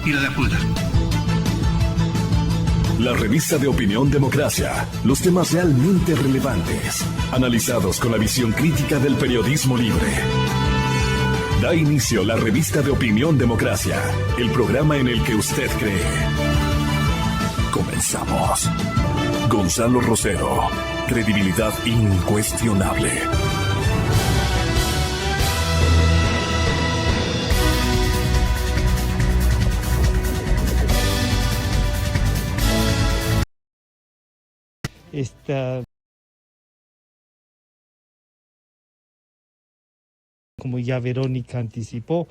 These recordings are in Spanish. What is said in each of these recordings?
y la de Apuda. La revista de Opinión Democracia. Los temas realmente relevantes, analizados con la visión crítica del periodismo libre. Da inicio la revista de Opinión Democracia, el programa en el que usted cree. Comenzamos. Gonzalo Rosero, credibilidad incuestionable. Como ya Verónica anticipó,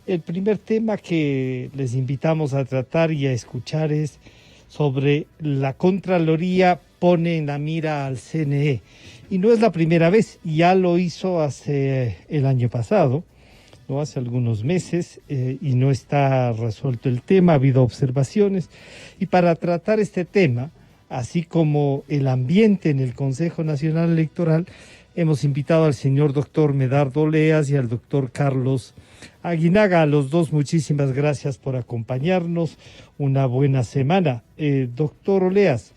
el primer tema que les invitamos a tratar y a escuchar es sobre la Contraloría pone en la mira al CNE. Y no es la primera vez, ya lo hizo hace el año pasado, ¿no? Hace algunos meses, y no está resuelto el tema, ha habido observaciones. Y para tratar este tema, así como el ambiente en el Consejo Nacional Electoral, hemos invitado al señor doctor Medardo Oleas y al doctor Carlos Aguinaga. A los dos, muchísimas gracias por acompañarnos. Una buena semana. Doctor Oleas,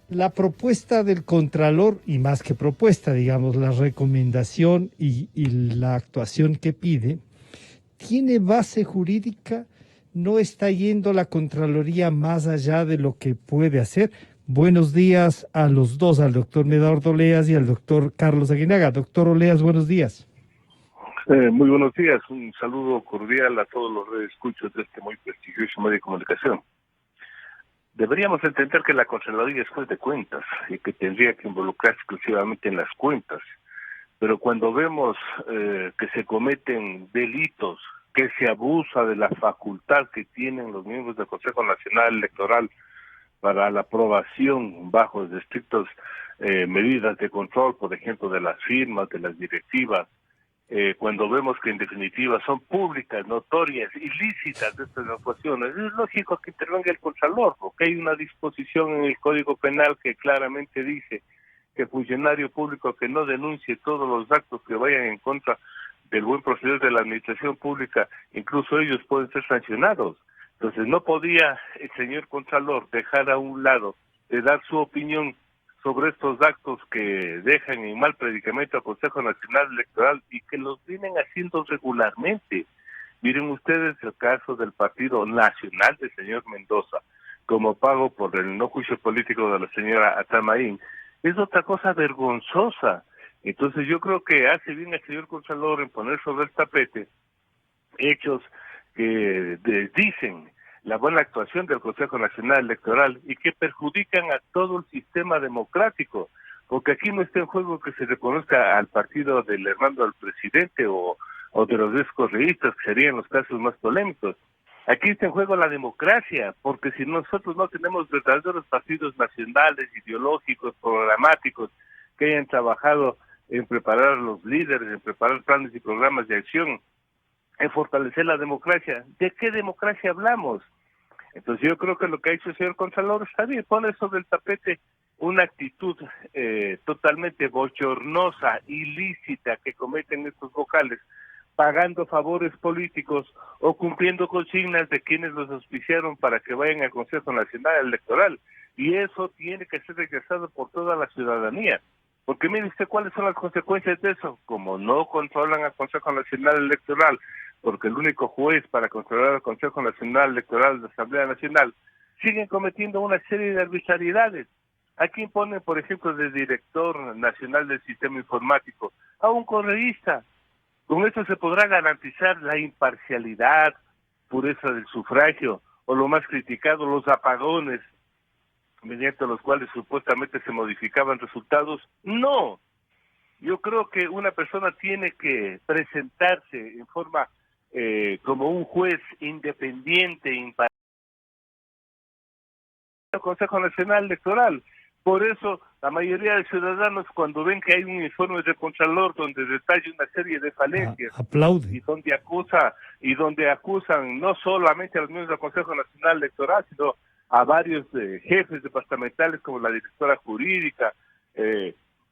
la propuesta del Contralor, y más que propuesta, digamos, la recomendación y la actuación que pide, ¿tiene base jurídica? ¿No está yendo la Contraloría más allá de lo que puede hacer? Buenos días a los dos, al doctor Medardo Oleas y al doctor Carlos Aguinaga. Doctor Oleas, buenos días. Muy buenos días, un saludo cordial a todos los redescuchos de este muy prestigioso medio de comunicación. Deberíamos entender que la Contraloría es juez de cuentas y que tendría que involucrarse exclusivamente en las cuentas, pero cuando vemos que se cometen delitos, que se abusa de la facultad que tienen los miembros del Consejo Nacional Electoral para la aprobación bajo estrictas medidas de control, por ejemplo, de las firmas, de las directivas, cuando vemos que en definitiva son públicas, notorias, ilícitas estas actuaciones, es lógico que intervenga el Contralor, porque hay una disposición en el Código Penal que claramente dice que funcionario público que no denuncie todos los actos que vayan en contra del buen proceder de la administración pública, incluso ellos pueden ser sancionados. Entonces no podía el señor Contralor dejar a un lado de dar su opinión sobre estos actos que dejan en mal predicamento al Consejo Nacional Electoral y que los vienen haciendo regularmente. Miren ustedes el caso del Partido Nacional del señor Mendoza, como pago por el no juicio político de la señora Atamaín. Es otra cosa vergonzosa. Entonces yo creo que hace bien el señor Contralor en poner sobre el tapete hechos que dicen la buena actuación del Consejo Nacional Electoral y que perjudican a todo el sistema democrático, porque aquí no está en juego que se reconozca al partido del hermano del presidente o de los descorreístas, que serían los casos más polémicos. Aquí está en juego la democracia, porque si nosotros no tenemos verdaderos partidos nacionales, ideológicos, programáticos, que hayan trabajado en preparar a los líderes, en preparar planes y programas de acción, en fortalecer la democracia, ¿de qué democracia hablamos? Entonces yo creo que lo que ha hecho el señor Contralor está bien, pone sobre el tapete una actitud totalmente bochornosa, ilícita que cometen estos vocales, pagando favores políticos o cumpliendo consignas de quienes los auspiciaron para que vayan al Consejo Nacional Electoral. Y eso tiene que ser rechazado por toda la ciudadanía. Porque mire usted cuáles son las consecuencias de eso. Como no controlan al Consejo Nacional Electoral, porque el único juez para controlar al Consejo Nacional Electoral de la Asamblea Nacional, siguen cometiendo una serie de arbitrariedades. Aquí ponen, por ejemplo, de director nacional del sistema informático a un correísta. Con eso se podrá garantizar la imparcialidad, pureza del sufragio, o lo más criticado, los apagones, mediante los cuales supuestamente se modificaban resultados. No, yo creo que una persona tiene que presentarse en forma como un juez independiente, imparcial, el Consejo Nacional Electoral. Por eso, la mayoría de ciudadanos, cuando ven que hay un informe del Contralor donde detalla una serie de falencias, aplaude, y donde acusan no solamente a los miembros del Consejo Nacional Electoral, sino a varios jefes departamentales como la directora jurídica,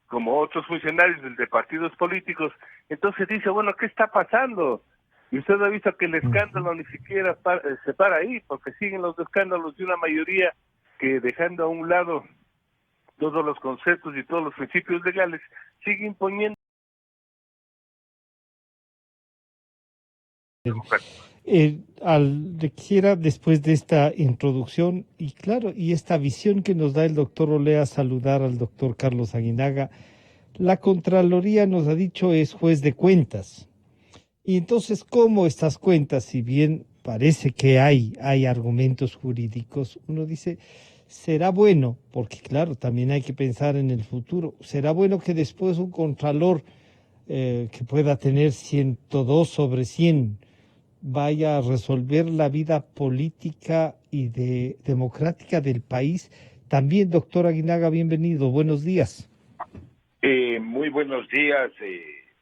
como otros funcionarios de partidos políticos, entonces dice, bueno, ¿qué está pasando? Y usted ha visto que el escándalo ni siquiera se para ahí, porque siguen los escándalos de una mayoría que, dejando a un lado todos los conceptos y todos los principios legales, sigue imponiendo. Quisiera, después de esta introducción y claro, y esta visión que nos da el doctor Olea, saludar al doctor Carlos Aguinaga. La Contraloría, nos ha dicho, es juez de cuentas. Y entonces, ¿cómo estas cuentas, si bien parece que hay argumentos jurídicos, uno dice, será bueno, porque claro, también hay que pensar en el futuro, será bueno que después un contralor que pueda tener 102 sobre 100 vaya a resolver la vida política y democrática del país? También, doctor Aguinaga, bienvenido, buenos días. Muy buenos días,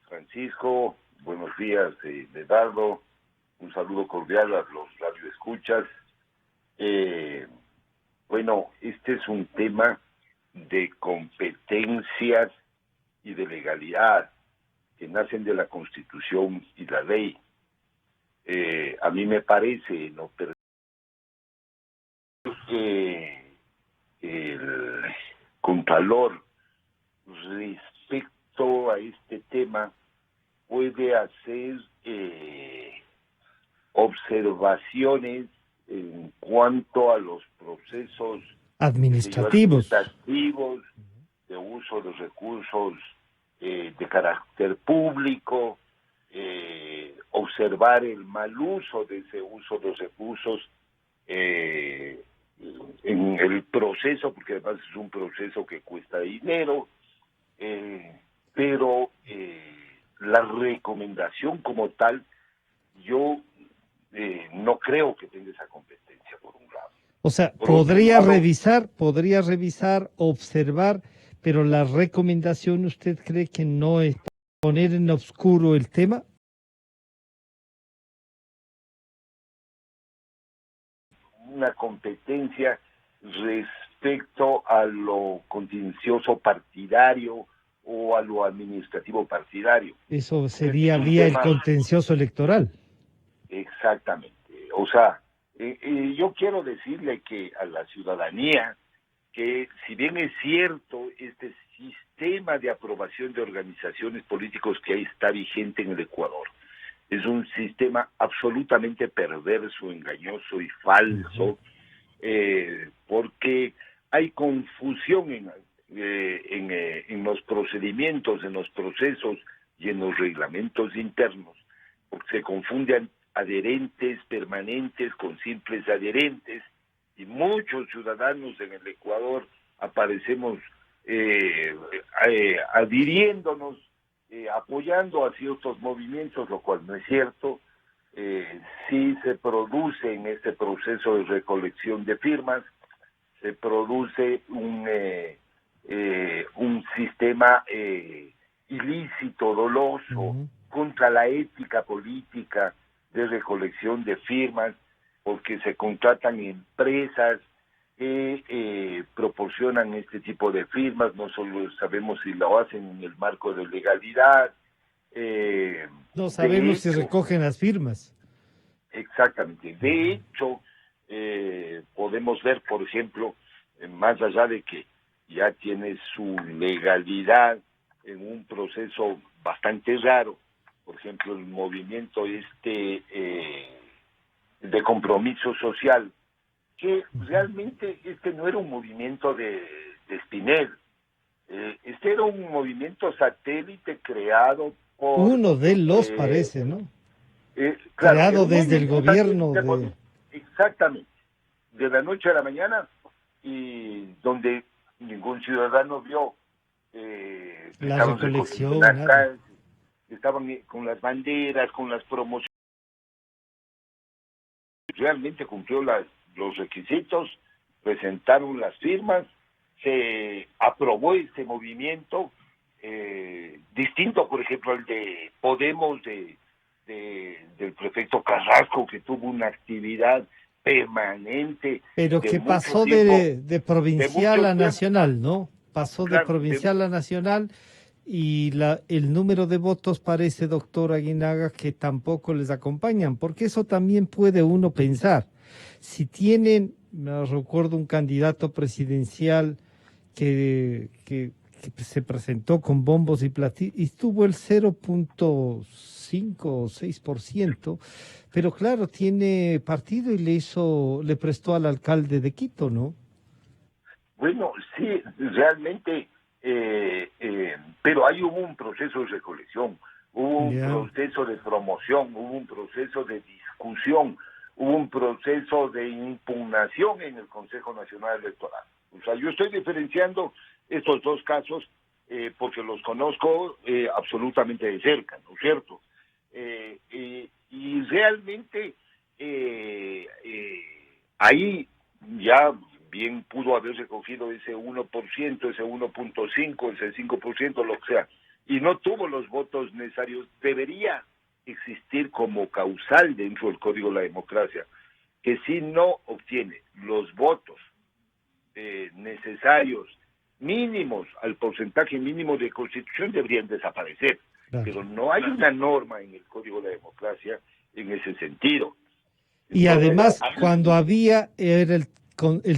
Francisco, buenos días, Medardo, un saludo cordial a los radioescuchas. Bueno, este es un tema de competencias y de legalidad que nacen de la Constitución y la ley. A mí me parece, ¿no?, que el Contralor, respecto a este tema, puede hacer observaciones en cuanto a los procesos administrativos de uso de recursos de carácter público, observar el mal uso de ese uso de los recursos en el proceso, porque además es un proceso que cuesta dinero, pero la recomendación como tal, yo no creo que tenga esa competencia, por un lado. O sea, Por podría otro lado, revisar, observar, pero la recomendación, ¿usted cree que no es poner en oscuro el tema? una competencia respecto a lo contencioso partidario o a lo administrativo partidario. Eso sería vía el contencioso electoral. Exactamente. O sea, yo quiero decirle que a la ciudadanía que, si bien es cierto, este sistema de aprobación de organizaciones políticas que ahí está vigente en el Ecuador es un sistema absolutamente perverso, engañoso y falso, porque hay confusión en los procedimientos, en los procesos y en los reglamentos internos, porque se confunden adherentes permanentes con simples adherentes, y muchos ciudadanos en el Ecuador aparecemos adhiriéndonos, apoyando a ciertos movimientos, lo cual no es cierto. Sí se produce en este proceso de recolección de firmas, se produce un sistema ilícito, doloso, contra la ética política de recolección de firmas, porque se contratan empresas que proporcionan este tipo de firmas. No solo sabemos si lo hacen en el marco de legalidad. No sabemos si recogen las firmas. Exactamente. De hecho, podemos ver, por ejemplo, más allá de que ya tiene su legalidad en un proceso bastante raro, por ejemplo, el movimiento de compromiso social, que realmente no era un movimiento de Spinel, este era un movimiento satélite creado por... Uno de los parece, ¿no? Claro, creado desde el gobierno. Exactamente, de la noche a la mañana, y donde ningún ciudadano vio la recolección, estaban con las banderas, con las promociones. Realmente cumplió los requisitos, presentaron las firmas, se aprobó este movimiento, distinto, por ejemplo, al de Podemos, del prefecto Carrasco, que tuvo una actividad permanente. Pero que pasó de provincial a nacional, ¿no? Pasó de provincial a nacional, y el número de votos parece, doctor Aguinaga, que tampoco les acompañan, porque eso también puede uno pensar. Si tienen, me recuerdo un candidato presidencial que se presentó con bombos y platillos y tuvo el 0.5 o 6%, pero claro, tiene partido y le prestó al alcalde de Quito, ¿no? Bueno, sí, realmente, pero ahí hubo un proceso de recolección, hubo un proceso de promoción, hubo un proceso de discusión, hubo un proceso de impugnación en el Consejo Nacional Electoral. O sea, yo estoy diferenciando estos dos casos porque los conozco absolutamente de cerca, ¿no es cierto? Y realmente ahí ya bien pudo haber recogido ese 1%, ese 1.5, ese 5%, lo que sea, y no tuvo los votos necesarios. Debería existir como causal dentro del Código de la Democracia que si no obtiene los votos necesarios, mínimos, al porcentaje mínimo de constitución, deberían desaparecer. Claro. Pero no hay una norma en el Código de la Democracia en ese sentido. Y además, cuando había, era el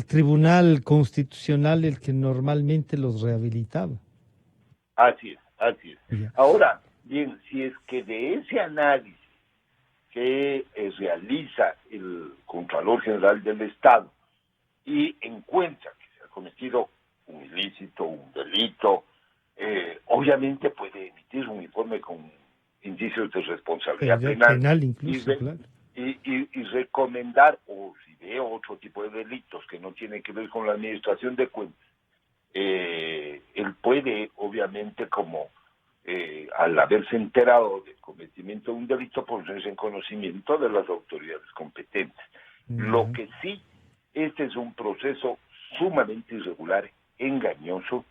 Tribunal Constitucional el que normalmente los rehabilitaba. Así es, así es. Yeah. Ahora, bien, si es que de ese análisis que realiza el Contralor General del Estado y encuentra que se ha cometido un ilícito, un delito, obviamente puede emitir un informe con indicios de responsabilidad penal incluso, claro. y recomendar, o si ve otro tipo de delitos que no tienen que ver con la administración de cuentas, él puede, obviamente, como al haberse enterado del cometimiento de un delito, ponerse en conocimiento de las autoridades competentes. Lo que sí, este es un proceso sumamente irregular, engañoso,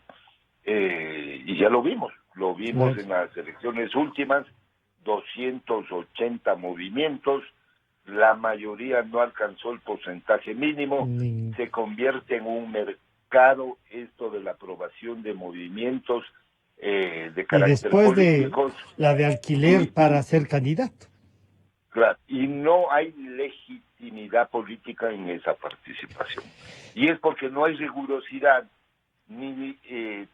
y ya lo vimos en las elecciones últimas, 280 movimientos, la mayoría no alcanzó el porcentaje mínimo, se convierte en un mercado esto de la aprobación de movimientos de carácter político. Y después de la de alquiler para ser candidato. Claro, y no hay legitimidad política en esa participación. Y es porque no hay rigurosidad ni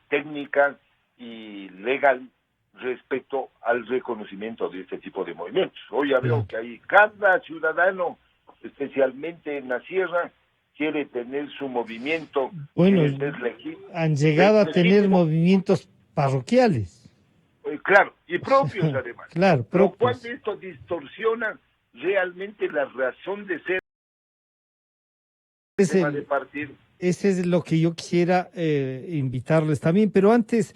técnica y legal respecto al reconocimiento de este tipo de movimientos. Hoy ya veo que hay cada ciudadano, especialmente en la sierra, quiere tener su movimiento. Bueno, han llegado a tener movimientos parroquiales. Claro, y propios además. Claro, propios. Lo cual esto distorsiona realmente la razón de ser de partir. Ese es lo que yo quisiera invitarles también, pero antes,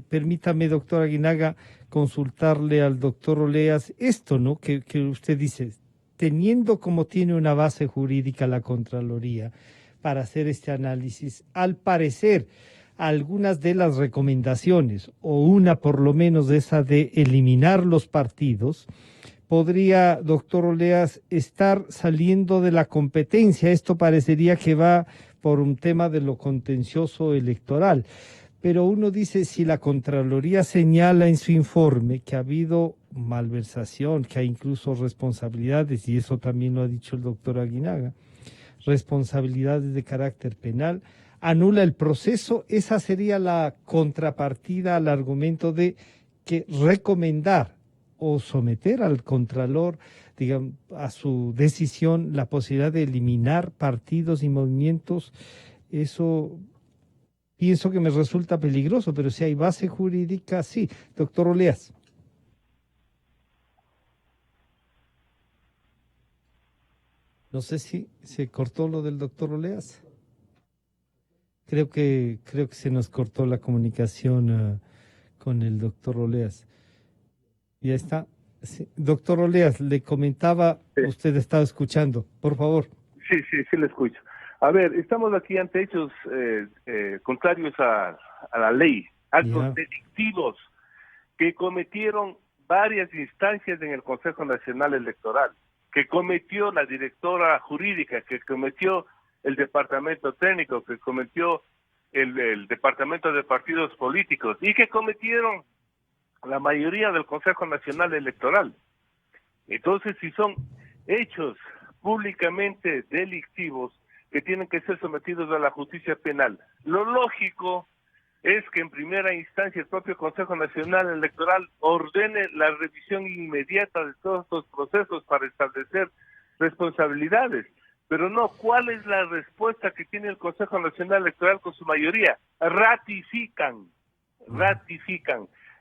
permítame, doctor Aguinaga, consultarle al doctor Oleas esto, ¿no? Que usted dice, teniendo como tiene una base jurídica la Contraloría para hacer este análisis, al parecer, algunas de las recomendaciones, o una por lo menos de esa de eliminar los partidos, podría, doctor Oleas, estar saliendo de la competencia. Esto parecería que va por un tema de lo contencioso electoral. Pero uno dice, si la Contraloría señala en su informe que ha habido malversación, que hay incluso responsabilidades, y eso también lo ha dicho el doctor Aguinaga, responsabilidades de carácter penal, anula el proceso, esa sería la contrapartida al argumento de que recomendar o someter al Contralor, digamos, a su decisión la posibilidad de eliminar partidos y movimientos. Eso pienso que me resulta peligroso, pero si hay base jurídica, sí. Doctor Oleas. No sé si se cortó lo del doctor Oleas. Creo que se nos cortó la comunicación con el doctor Oleas. Ya está. Sí. Doctor Oleas, le comentaba, usted estaba escuchando, por favor. Sí, le escucho. A ver, estamos aquí ante hechos contrarios a la ley, actos delictivos que cometieron varias instancias en el Consejo Nacional Electoral, que cometió la directora jurídica, que cometió el departamento técnico, que cometió el Departamento de Partidos Políticos y que cometieron la mayoría del Consejo Nacional Electoral. Entonces, si son hechos públicamente delictivos que tienen que ser sometidos a la justicia penal, lo lógico es que en primera instancia el propio Consejo Nacional Electoral ordene la revisión inmediata de todos estos procesos para establecer responsabilidades. Pero no, ¿cuál es la respuesta que tiene el Consejo Nacional Electoral con su mayoría? Ratifican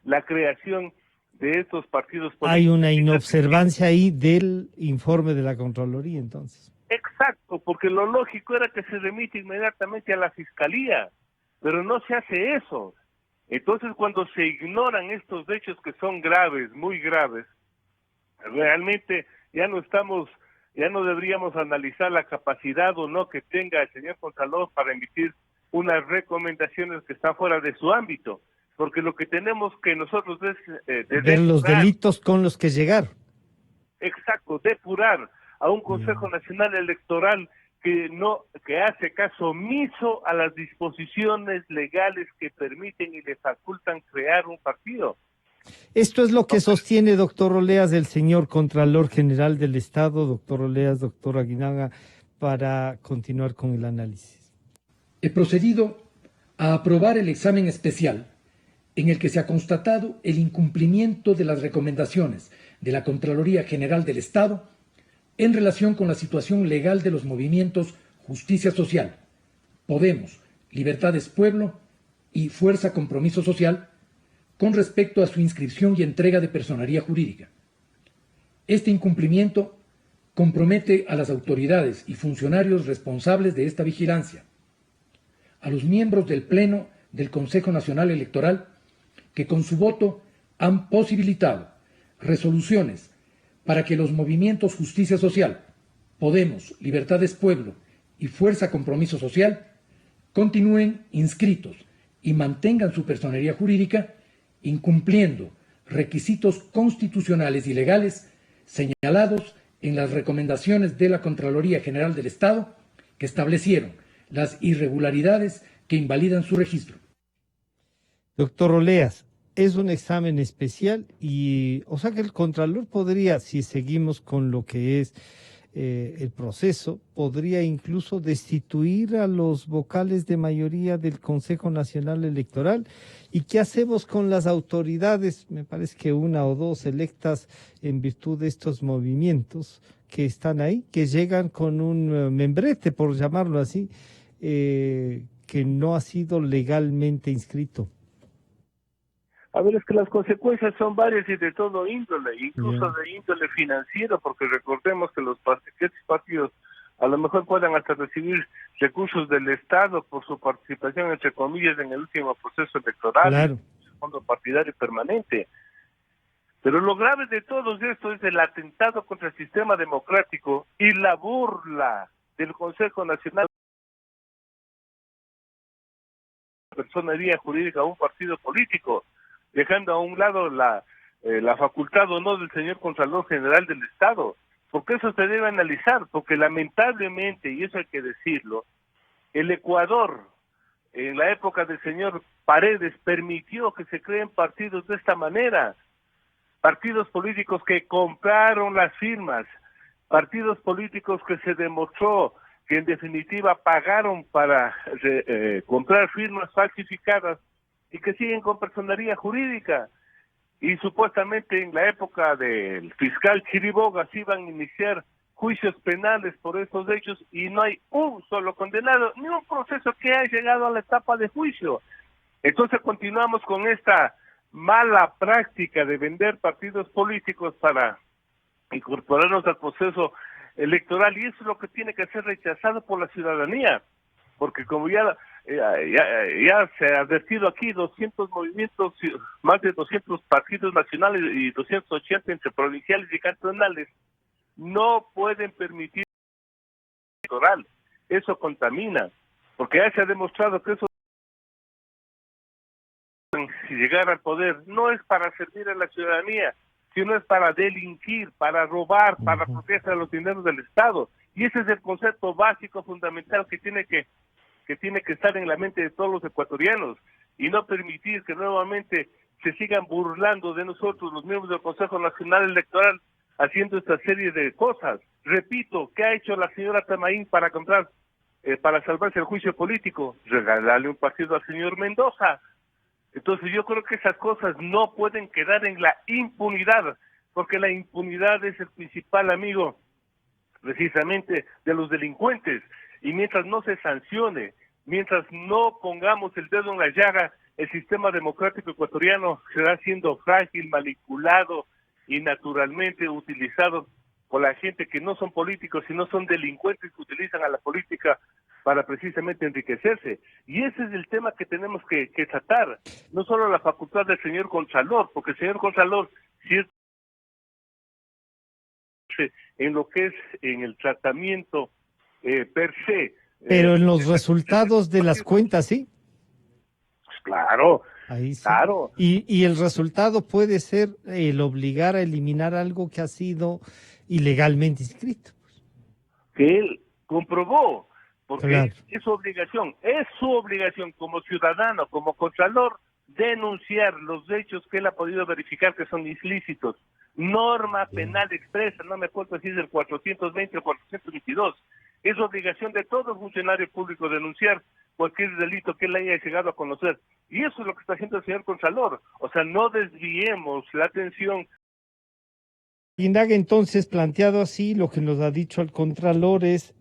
la creación de estos partidos políticos. Hay una inobservancia ahí del informe de la Contraloría, entonces. Exacto, porque lo lógico era que se remite inmediatamente a la Fiscalía, pero no se hace eso. Entonces, cuando se ignoran estos hechos que son graves, muy graves, realmente ya no deberíamos analizar la capacidad o no que tenga el señor Contralor para emitir unas recomendaciones que están fuera de su ámbito, porque lo que tenemos que nosotros es ver los delitos con los que llegar. Exacto, depurar a un Consejo Nacional Electoral que hace caso omiso a las disposiciones legales que permiten y le facultan crear un partido. Esto es lo que sostiene, doctor Oleas, el señor Contralor General del Estado, doctor Oleas, doctor Aguinaga, para continuar con el análisis. He procedido a aprobar el examen especial en el que se ha constatado el incumplimiento de las recomendaciones de la Contraloría General del Estado en relación con la situación legal de los movimientos Justicia Social, Podemos, Libertades Pueblo y Fuerza Compromiso Social con respecto a su inscripción y entrega de personería jurídica. Este incumplimiento compromete a las autoridades y funcionarios responsables de esta vigilancia, a los miembros del Pleno del Consejo Nacional Electoral que con su voto han posibilitado resoluciones para que los movimientos Justicia Social, Podemos, Libertades Pueblo y Fuerza Compromiso Social continúen inscritos y mantengan su personería jurídica incumpliendo requisitos constitucionales y legales señalados en las recomendaciones de la Contraloría General del Estado que establecieron las irregularidades que invalidan su registro. Doctor Oleas, es un examen especial y, o sea que el Contralor podría, si seguimos con lo que es el proceso, podría incluso destituir a los vocales de mayoría del Consejo Nacional Electoral. ¿Y qué hacemos con las autoridades, me parece que una o dos electas en virtud de estos movimientos que están ahí, que llegan con un membrete, por llamarlo así, que no ha sido legalmente inscrito? A ver, es que las consecuencias son varias y de todo índole, incluso de índole financiero, porque recordemos que estos partidos a lo mejor puedan hasta recibir recursos del Estado por su participación, entre comillas, en el último proceso electoral, claro, el fondo partidario permanente. Pero lo grave de todo esto es el atentado contra el sistema democrático y la burla del Consejo Nacional de Personería Jurídica a un partido político, dejando a un lado la facultad o no del señor Contralor General del Estado, porque eso se debe analizar, porque lamentablemente, y eso hay que decirlo, el Ecuador, en la época del señor Paredes, permitió que se creen partidos de esta manera, partidos políticos que compraron las firmas, partidos políticos que se demostró que en definitiva pagaron para comprar firmas falsificadas, y que siguen con personería jurídica. Y supuestamente en la época del fiscal Chiriboga se iban a iniciar juicios penales por estos hechos y no hay un solo condenado, ni un proceso que haya llegado a la etapa de juicio. Entonces continuamos con esta mala práctica de vender partidos políticos para incorporarnos al proceso electoral, y eso es lo que tiene que ser rechazado por la ciudadanía, porque como ya se ha advertido aquí, 200 movimientos, más de 200 partidos nacionales y 280 entre provinciales y cantonales no pueden permitir electoral. Eso contamina, porque ya se ha demostrado que eso, si llegar al poder, no es para servir a la ciudadanía, sino es para delinquir, para robar, para proteger a los dineros del Estado. Y ese es el concepto básico, fundamental, que tiene que que tiene que estar en la mente de todos los ecuatorianos y no permitir que nuevamente se sigan burlando de nosotros, los miembros del Consejo Nacional Electoral, haciendo esta serie de cosas. Repito, ¿qué ha hecho la señora Tamaín para para salvarse el juicio político? Regalarle un partido al señor Mendoza. Entonces yo creo que esas cosas no pueden quedar en la impunidad, porque la impunidad es el principal amigo precisamente de los delincuentes, y mientras no se sancione, mientras no pongamos el dedo en la llaga, el sistema democrático ecuatoriano será siendo frágil, manipulado y naturalmente utilizado por la gente que no son políticos, sino son delincuentes que utilizan a la política para precisamente enriquecerse. Y ese es el tema que tenemos que tratar, no solo la facultad del señor Contralor, porque el señor Contralor, si es en lo que es en el tratamiento per se. Pero en los resultados de las cuentas, sí. Pues claro, Ahí sí. claro. Y el resultado puede ser el obligar a eliminar algo que ha sido ilegalmente inscrito. Que él comprobó, porque Claro. es su obligación como ciudadano, como contralor, denunciar los hechos que él ha podido verificar que son ilícitos. Norma penal expresa, no me acuerdo si es del 420 o 422. Es obligación de todo funcionario público denunciar cualquier delito que él haya llegado a conocer. Y eso es lo que está haciendo el señor Contralor. O sea, no desviemos la atención. Indaga, entonces, planteado así, lo que nos ha dicho el Contralor es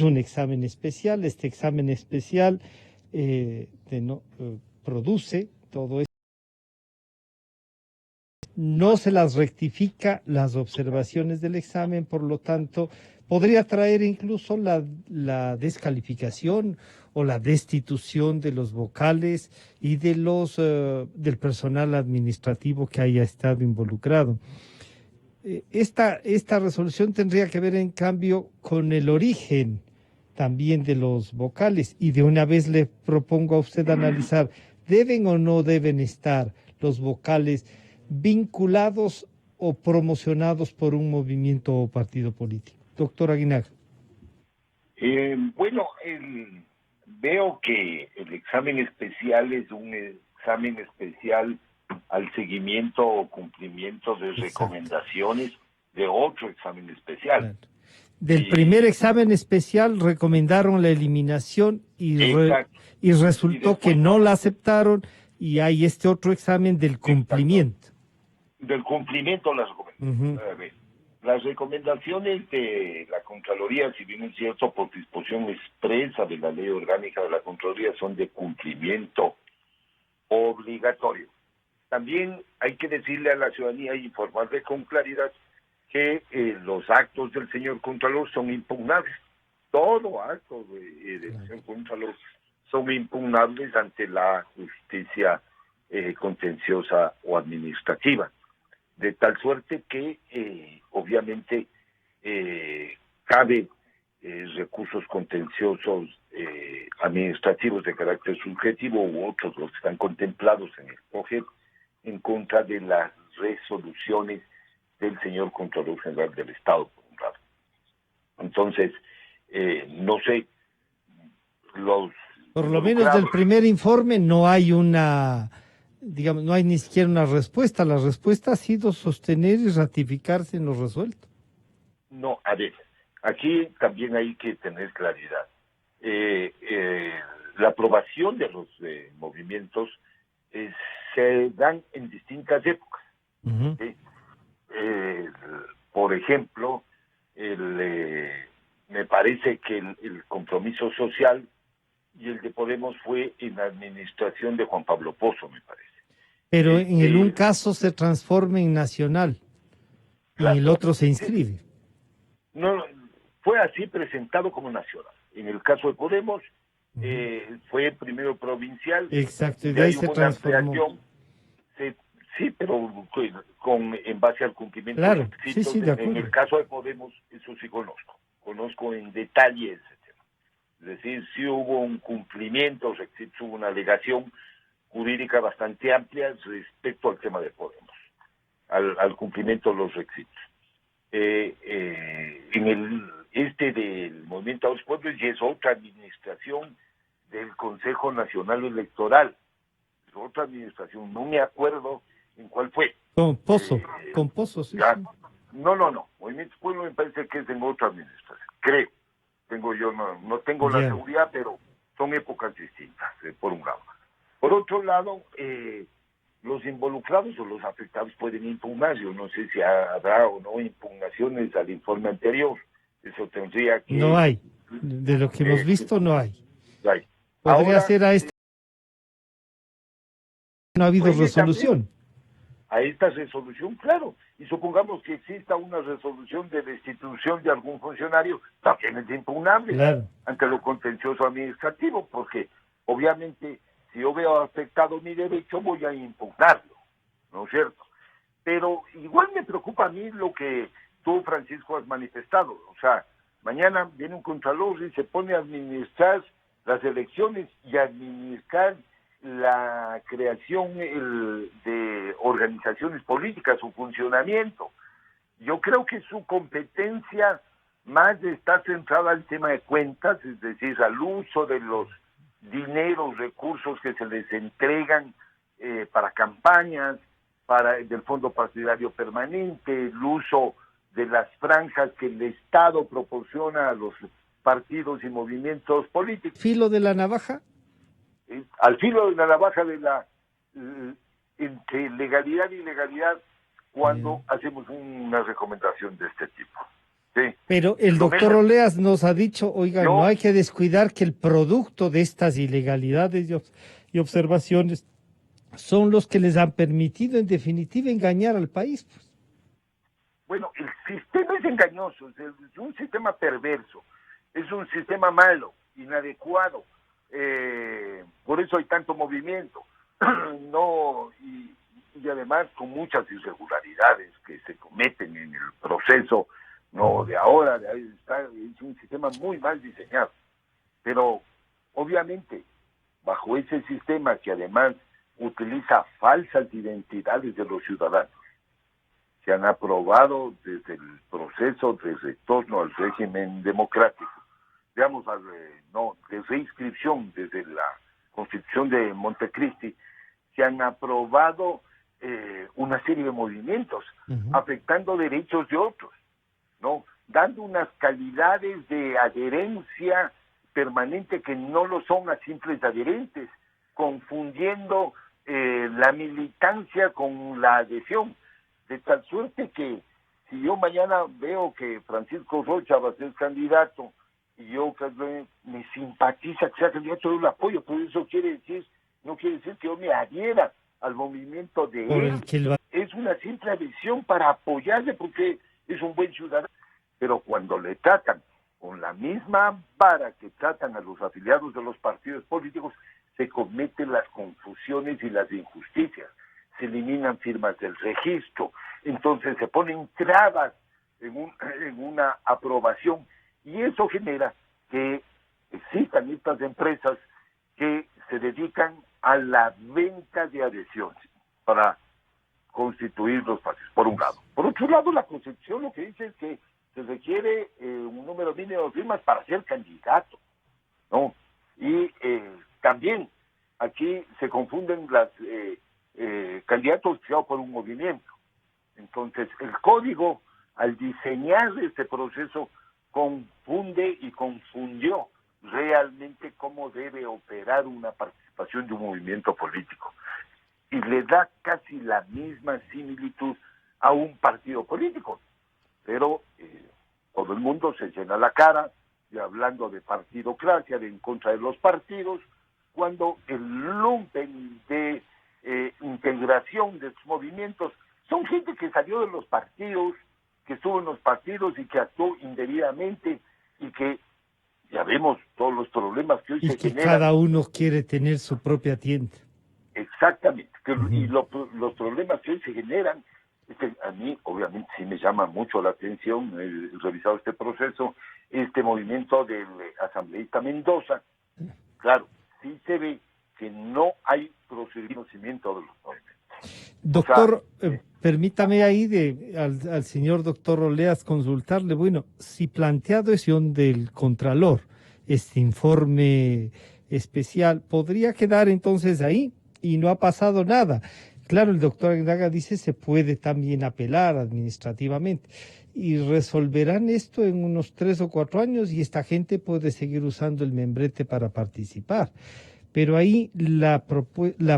un examen especial. Este examen especial produce todo esto. No se las rectifica las observaciones del examen, por lo tanto, podría traer incluso la descalificación o la destitución de los vocales y de del personal administrativo que haya estado involucrado. Esta resolución tendría que ver, en cambio, con el origen también de los vocales, y de una vez le propongo a usted analizar, ¿deben o no deben estar los vocales vinculados o promocionados por un movimiento o partido político? Doctor Aguinaga. Bueno, veo que el examen especial es un examen especial al seguimiento o cumplimiento de recomendaciones de otro examen especial. Claro. Del primer examen especial recomendaron la eliminación y resultó que no la aceptaron, y hay este otro examen del cumplimiento. Del cumplimiento las recomendaciones. Las recomendaciones de la Contraloría, si bien es cierto, por disposición expresa de la Ley Orgánica de la Contraloría, son de cumplimiento obligatorio. También hay que decirle a la ciudadanía y informarle con claridad que los actos del señor Contralor son impugnables. Todo acto del señor Contralor son impugnables ante la justicia contenciosa o administrativa. De tal suerte que, obviamente, cabe recursos contenciosos administrativos de carácter subjetivo u otros, los que están contemplados en el POGEP, en contra de las resoluciones del señor Contralor General del Estado, por un lado. Entonces, no sé, por lo menos del primer informe no hay no hay ni siquiera una respuesta. La respuesta ha sido sostener y ratificarse en lo resuelto. No, a ver, aquí también hay que tener claridad. La aprobación de los movimientos se dan en distintas épocas. Uh-huh. Por ejemplo, me parece que el compromiso social y el de Podemos fue en la administración de Juan Pablo Pozo, me parece. Pero en un caso se transforma en nacional y en el otro se inscribe. No, fue así presentado como nacional. En el caso de Podemos fue primero provincial. Exacto, y de ahí se transformó. Sí, pero en base al cumplimiento. Claro, sí, de acuerdo. En el caso de Podemos, eso sí conozco en detalle ese tema. Es decir, sí hubo un cumplimiento, hubo una alegación jurídica bastante amplia respecto al tema de Podemos, al cumplimiento de los requisitos. En del Movimiento de los Pueblos, y es otra administración del Consejo Nacional Electoral. Es otra administración, no me acuerdo en cuál fue. Con Pozo, sí. Ya, Sí. no, Movimiento Pueblo me parece que es en otra administración, creo. No tengo la seguridad, pero son épocas distintas, por un lado. Por otro lado, los involucrados o los afectados pueden impugnar. Yo no sé si habrá o no impugnaciones al informe anterior. Eso tendría que... No hay. De lo que hemos visto, no hay. Hay. Podría Ahora, ser a este. No ha habido puede resolución. a esta resolución, claro, y supongamos que exista una resolución de destitución de algún funcionario, también es impugnable Claro. ante lo contencioso administrativo, porque obviamente si yo veo afectado mi derecho voy a impugnarlo, ¿no es cierto? Pero igual me preocupa a mí lo que tú, Francisco, has manifestado. O sea, mañana viene un contralor y se pone a administrar las elecciones y a administrar la creación de organizaciones políticas, su funcionamiento. Yo creo que su competencia más está centrada al tema de cuentas, es decir, al uso de los dineros, recursos que se les entregan para campañas, del Fondo Partidario Permanente, el uso de las franjas que el Estado proporciona a los partidos y movimientos políticos. ¿Filo de la navaja? Al filo de la navaja de la entre legalidad y ilegalidad cuando hacemos una recomendación de este tipo. Sí. Pero el doctor Oleas nos ha dicho, oiga, no hay que descuidar que el producto de estas ilegalidades y observaciones son los que les han permitido en definitiva engañar al país. Bueno, el sistema es engañoso, es un sistema perverso, es un sistema malo, inadecuado. Por eso hay tanto movimiento, y además con muchas irregularidades que se cometen en el proceso, de ahora, es un sistema muy mal diseñado. Pero obviamente, bajo ese sistema que además utiliza falsas identidades de los ciudadanos, se han aprobado desde el proceso de retorno al régimen democrático, digamos, de reinscripción desde la Constitución de Montecristi, se han aprobado una serie de movimientos afectando derechos de otros, ¿no? Dando unas calidades de adherencia permanente que no lo son a simples adherentes, confundiendo la militancia con la adhesión, de tal suerte que si yo mañana veo que Francisco Rocha va a ser candidato y yo me simpatiza que sea candidato, yo lo apoyo, pero eso no quiere decir que yo me adhiera al movimiento de él. Es una simple adhesión para apoyarle porque es un buen ciudadano. Pero cuando le tratan con la misma vara que tratan a los afiliados de los partidos políticos, se cometen las confusiones y las injusticias. Se eliminan firmas del registro, entonces se ponen trabas en una aprobación, y eso genera que existan estas empresas que se dedican a la venta de adhesiones para constituir los partidos, por un lado. Por otro lado, la Constitución lo que dice es que se requiere un número mínimo de firmas para ser candidato, ¿no? Y también aquí se confunden las candidatos creados por un movimiento. Entonces, el código, al diseñar este proceso, confunde y confundió realmente cómo debe operar una participación de un movimiento político. Y le da casi la misma similitud a un partido político. Pero todo el mundo se llena la cara y hablando de partidocracia, de en contra de los partidos, cuando el lumpen de integración de estos movimientos son gente que salió de los partidos, que estuvo en los partidos y que actuó indebidamente, y que ya vemos todos los problemas que hoy se generan. Y que cada uno quiere tener su propia tienda. Exactamente, y los problemas que hoy se generan, a mí obviamente sí me llama mucho la atención, he revisado este proceso, este movimiento del asambleísta Mendoza. Claro, sí se ve que no hay conocimiento de los movimientos. Doctor, permítame ahí al señor doctor Oleas consultarle, bueno, si planteado es del Contralor, este informe especial, podría quedar entonces ahí y no ha pasado nada. Claro, el doctor Aguinaga dice se puede también apelar administrativamente y resolverán esto en unos 3 o 4 años y esta gente puede seguir usando el membrete para participar. Pero ahí la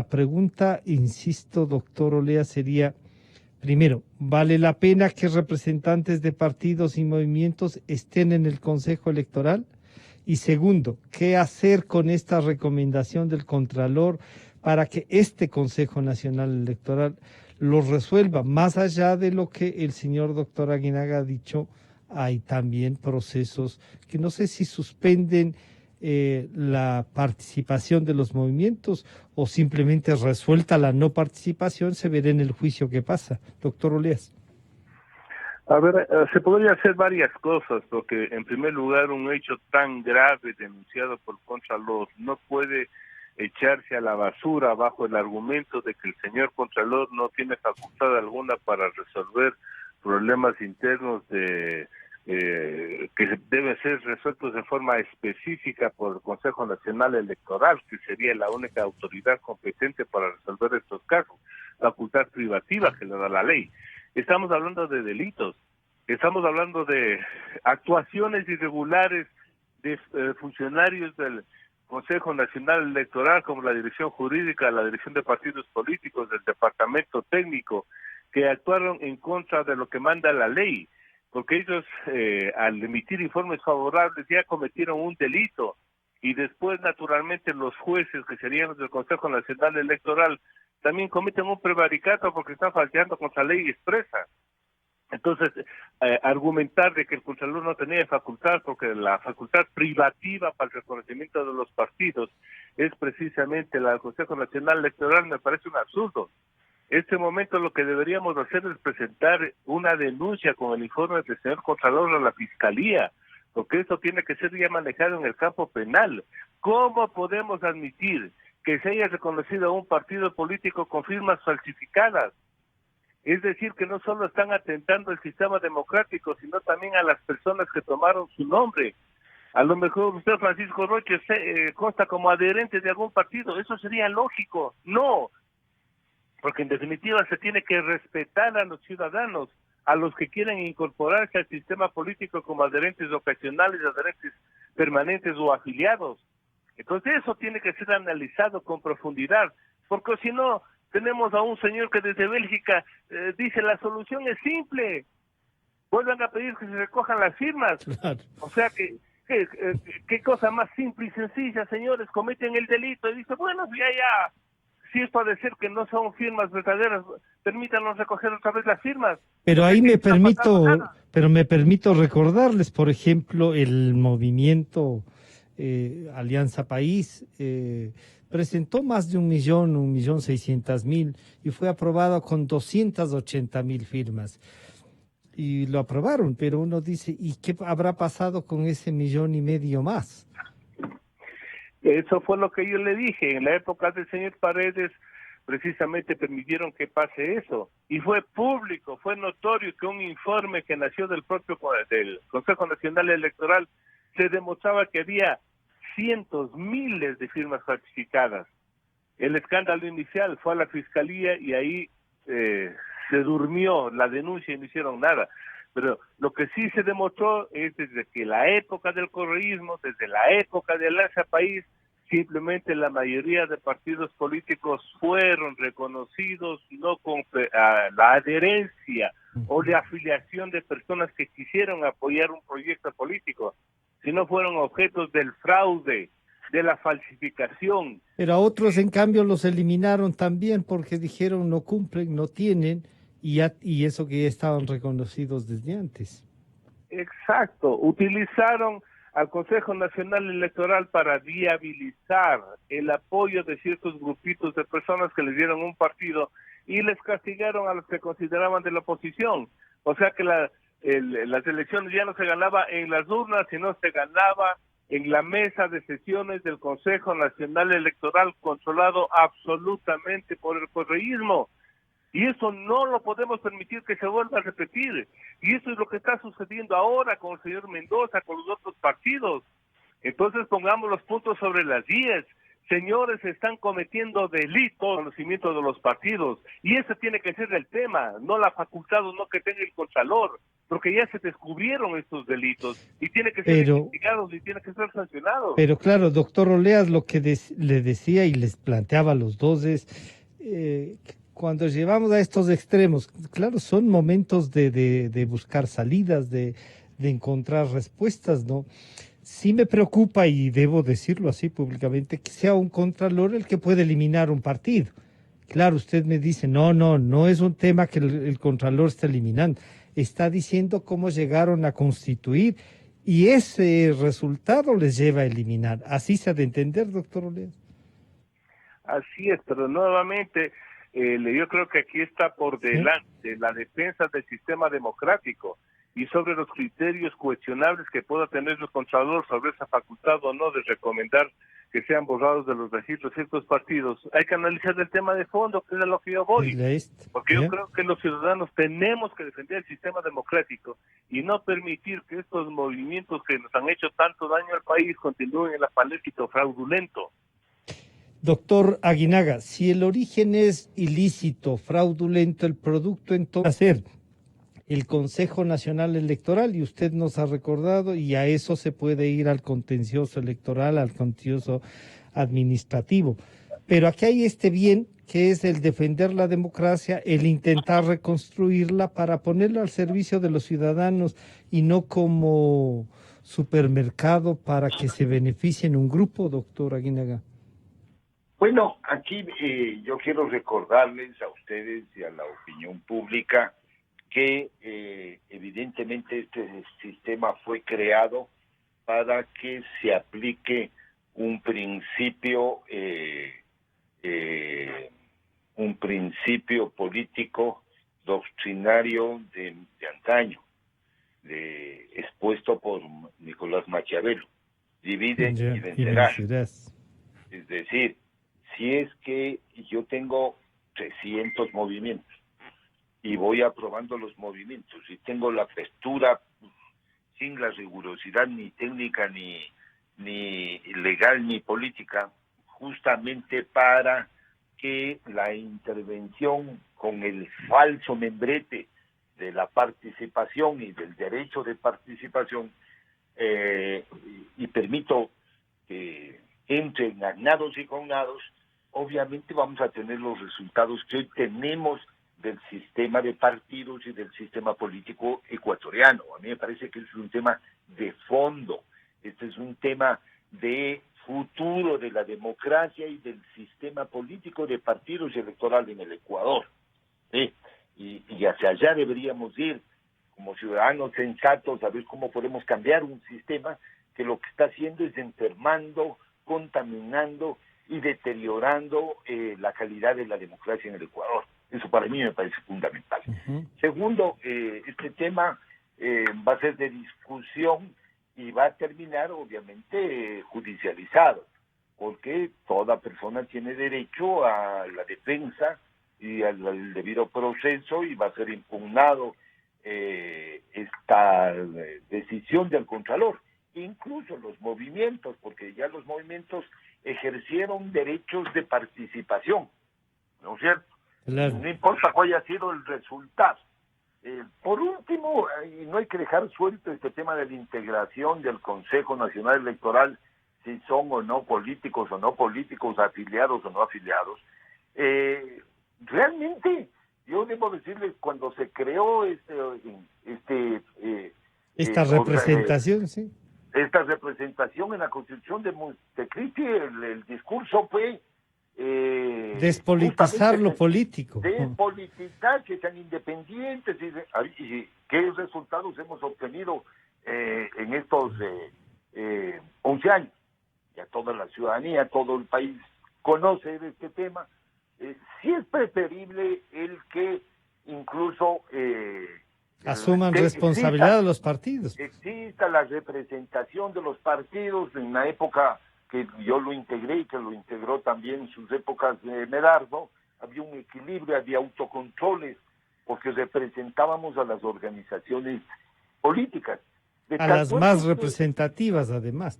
pregunta, insisto, doctor Olea, sería, primero, ¿vale la pena que representantes de partidos y movimientos estén en el Consejo Electoral? Y segundo, ¿qué hacer con esta recomendación del Contralor para que este Consejo Nacional Electoral lo resuelva? Más allá de lo que el señor doctor Aguinaga ha dicho, hay también procesos que no sé si suspenden la participación de los movimientos o simplemente resuelta la no participación, se verá en el juicio que pasa. Doctor Oleas. A ver, se podría hacer varias cosas, porque en primer lugar un hecho tan grave denunciado por Contralor no puede echarse a la basura bajo el argumento de que el señor Contralor no tiene facultad alguna para resolver problemas internos que deben ser resueltos de forma específica por el Consejo Nacional Electoral, que sería la única autoridad competente para resolver estos casos, facultad privativa que le da la ley. Estamos hablando de delitos, estamos hablando de actuaciones irregulares de funcionarios del Consejo Nacional Electoral, como la dirección jurídica, la dirección de partidos políticos, del departamento técnico, que actuaron en contra de lo que manda la ley, porque ellos al emitir informes favorables ya cometieron un delito, y después naturalmente los jueces, que serían los del Consejo Nacional Electoral, también cometen un prevaricato porque están falseando contra la ley expresa. Entonces, argumentar de que el Contralor no tenía facultad, porque la facultad privativa para el reconocimiento de los partidos es precisamente la del Consejo Nacional Electoral, me parece un absurdo. En este momento lo que deberíamos hacer es presentar una denuncia con el informe del señor Contralor a la Fiscalía, porque esto tiene que ser ya manejado en el campo penal. ¿Cómo podemos admitir que se haya reconocido a un partido político con firmas falsificadas? Es decir, que no solo están atentando al sistema democrático, sino también a las personas que tomaron su nombre. A lo mejor usted, Francisco Roche, consta como adherente de algún partido. Eso sería lógico. No, porque en definitiva se tiene que respetar a los ciudadanos, a los que quieren incorporarse al sistema político como adherentes ocasionales, adherentes permanentes o afiliados. Entonces eso tiene que ser analizado con profundidad, porque si no, tenemos a un señor que desde Bélgica dice la solución es simple, vuelvan a pedir que se recojan las firmas. Claro. O sea que qué cosa más simple y sencilla, señores, cometen el delito y dicen, bueno, ya, si es para decir que no son firmas verdaderas, permítanos recoger otra vez las firmas. Pero ahí me permito recordarles, por ejemplo, el movimiento Alianza País presentó más de 1.600.000 y fue aprobado con 280.000 firmas. Y lo aprobaron, pero uno dice, ¿y qué habrá pasado con ese 1.5 millones más? Eso fue lo que yo le dije. En la época del señor Paredes, precisamente permitieron que pase eso. Y fue público, fue notorio que un informe que nació del propio del Consejo Nacional Electoral se demostraba que había cientos, miles de firmas falsificadas. El escándalo inicial fue a la Fiscalía y ahí se durmió la denuncia y no hicieron nada. Pero lo que sí se demostró es desde que la época del correísmo, desde la época de Alianza País, simplemente la mayoría de partidos políticos fueron reconocidos no con la adherencia o la afiliación de personas que quisieron apoyar un proyecto político, sino fueron objetos del fraude, de la falsificación. Pero a otros, en cambio, los eliminaron también porque dijeron no cumplen, no tienen, y eso que ya estaban reconocidos desde antes. Exacto, utilizaron al Consejo Nacional Electoral para viabilizar el apoyo de ciertos grupitos de personas que les dieron un partido y les castigaron a los que consideraban de la oposición. O sea que las elecciones ya no se ganaba en las urnas, sino se ganaba en la mesa de sesiones del Consejo Nacional Electoral, controlado absolutamente por el correísmo. Y eso no lo podemos permitir que se vuelva a repetir. Y eso es lo que está sucediendo ahora con el señor Mendoza, con los otros partidos. Entonces pongamos los puntos sobre las IES. Señores, están cometiendo delitos, conocimiento de los partidos, y ese tiene que ser el tema, no la facultad o no que tenga el Contralor, porque ya se descubrieron estos delitos y tiene que ser investigados y tiene que ser sancionados. Pero claro, doctor Oleas, lo que le decía y les planteaba a los dos es, cuando llevamos a estos extremos, claro, son momentos de buscar salidas, de encontrar respuestas, ¿no? Sí me preocupa, y debo decirlo así públicamente, que sea un contralor el que puede eliminar un partido. Claro, usted me dice, no es un tema que el contralor está eliminando. Está diciendo cómo llegaron a constituir y ese resultado les lleva a eliminar. ¿Así se ha de entender, doctor Oleas? Así es, pero nuevamente yo creo que aquí está por delante la defensa del sistema democrático y sobre los criterios cuestionables que pueda tener el Contralor sobre esa facultad o no de recomendar que sean borrados de los registros ciertos partidos. Hay que analizar el tema de fondo, que es a lo que yo voy. Porque yo creo que los ciudadanos tenemos que defender el sistema democrático y no permitir que estos movimientos que nos han hecho tanto daño al país continúen en la palestra fraudulento. Doctor Aguinaga, si el origen es ilícito, fraudulento, el producto entonces el Consejo Nacional Electoral, y usted nos ha recordado, y a eso se puede ir al contencioso electoral, al contencioso administrativo. Pero aquí hay este bien que es el defender la democracia, el intentar reconstruirla para ponerla al servicio de los ciudadanos y no como supermercado para que se beneficien un grupo, doctor Aguinaga. Bueno, aquí yo quiero recordarles a ustedes y a la opinión pública que evidentemente este sistema fue creado para que se aplique un principio político doctrinario de antaño, expuesto por Nicolás Maquiavelo: divide y vencerás. Es decir, si es que yo tengo 300 movimientos y voy aprobando los movimientos y tengo la apertura sin la rigurosidad ni técnica ni legal ni política, justamente para que la intervención con el falso membrete de la participación y del derecho de participación y permito que entren ganados y cognados, obviamente vamos a tener los resultados que hoy tenemos del sistema de partidos y del sistema político ecuatoriano. A mí me parece que es un tema de fondo, este es un tema de futuro de la democracia y del sistema político de partidos y electoral en el Ecuador. Y hacia allá deberíamos ir como ciudadanos sensatos a ver cómo podemos cambiar un sistema que lo que está haciendo es enfermando, contaminando y deteriorando la calidad de la democracia en el Ecuador. Eso para mí me parece fundamental. Segundo, este tema va a ser de discusión y va a terminar obviamente judicializado, porque toda persona tiene derecho a la defensa y al debido proceso, y va a ser impugnado esta decisión del Contralor. Incluso los movimientos, porque ya los movimientos ejercieron derechos de participación, ¿no es cierto? Claro. No importa cuál haya sido el resultado. Por último, y no hay que dejar suelto este tema de la integración del Consejo Nacional Electoral, si son o no políticos, afiliados o no afiliados. Realmente, yo debo decirles, cuando se creó esta representación, sí. Esta representación en la Constitución de Montecristi, el discurso fue despolitizar lo político. Despolitizar, que sean independientes. Y qué resultados hemos obtenido en estos 11 años. Ya toda la ciudadanía, todo el país conoce de este tema. Sí es preferible el que incluso asuman responsabilidad de los partidos. Exista la representación de los partidos en la época que yo lo integré y que lo integró también en sus épocas de Medardo. Había un equilibrio, había autocontroles, porque representábamos a las organizaciones políticas. A las más representativas, además.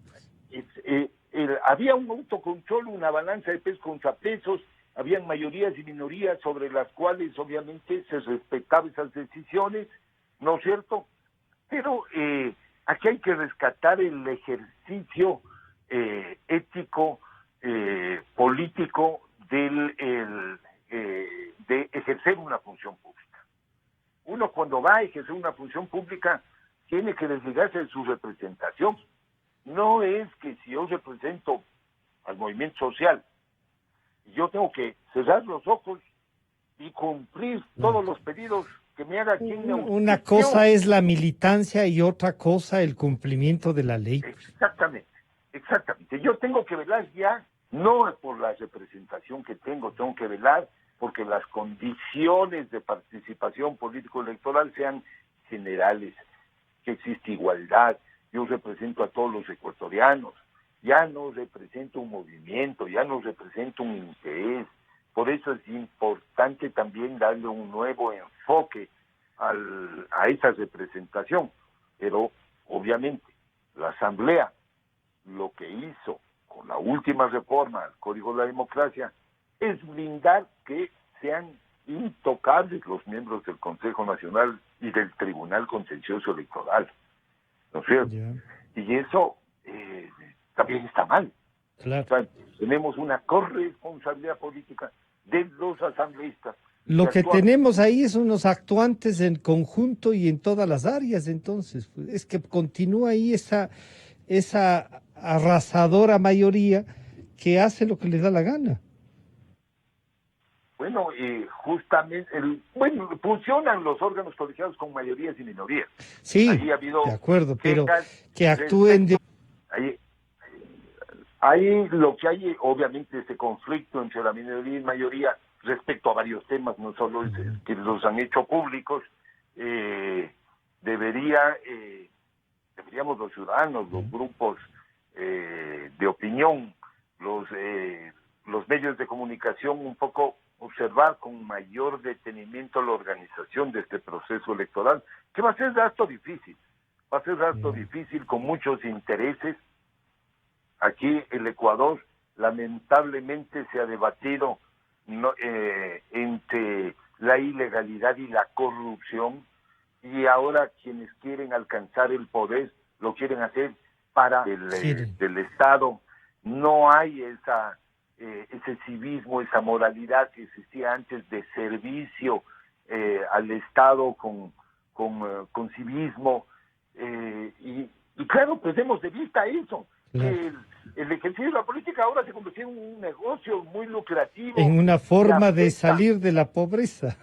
había un autocontrol, una balanza de pesos contra pesos, habían mayorías y minorías sobre las cuales obviamente se respetaban esas decisiones, ¿no es cierto? Pero aquí hay que rescatar el ejercicio ético, político de ejercer una función pública. Uno cuando va a ejercer una función pública tiene que desligarse de su representación. No es que si yo represento al movimiento social, yo tengo que cerrar los ojos y cumplir todos los pedidos que me haga quien me auspició. Una cosa es la militancia y otra cosa el cumplimiento de la ley. Exactamente. Yo tengo que velar ya, no por la representación que tengo que velar porque las condiciones de participación político-electoral sean generales, que existe igualdad. Yo represento a todos los ecuatorianos, ya no represento un movimiento, ya no represento un interés. Por eso es importante también darle un nuevo enfoque a esa representación. Pero obviamente la Asamblea lo que hizo con la última reforma al Código de la Democracia es blindar que sean intocables los miembros del Consejo Nacional y del Tribunal Contencioso Electoral, ¿no es cierto? Yeah. Y eso también está mal. Claro. O sea, tenemos una corresponsabilidad política de los asambleístas. Lo que tenemos ahí son unos actuantes en conjunto y en todas las áreas, entonces. Es que continúa ahí esa arrasadora mayoría que hace lo que les da la gana. Bueno, justamente, funcionan los órganos colegiados con mayorías y minorías. Sí, Ahí ha habido de acuerdo, pero que respecto, actúen de... Ahí lo que hay, obviamente, este conflicto entre la minoría y mayoría respecto a varios temas, no solo que los han hecho públicos, deberíamos los ciudadanos, los grupos de opinión, los medios de comunicación, un poco observar con mayor detenimiento la organización de este proceso electoral, que va a ser harto difícil, difícil con muchos intereses. Aquí el Ecuador lamentablemente se ha debatido entre la ilegalidad y la corrupción, y ahora quienes quieren alcanzar el poder lo quieren hacer para del Estado. No hay ese civismo, esa moralidad que existía antes de servicio al Estado con civismo, y claro, perdemos de vista eso. Que el ejercicio de la política ahora se convirtió en un negocio muy lucrativo. En una forma de salir de la pobreza.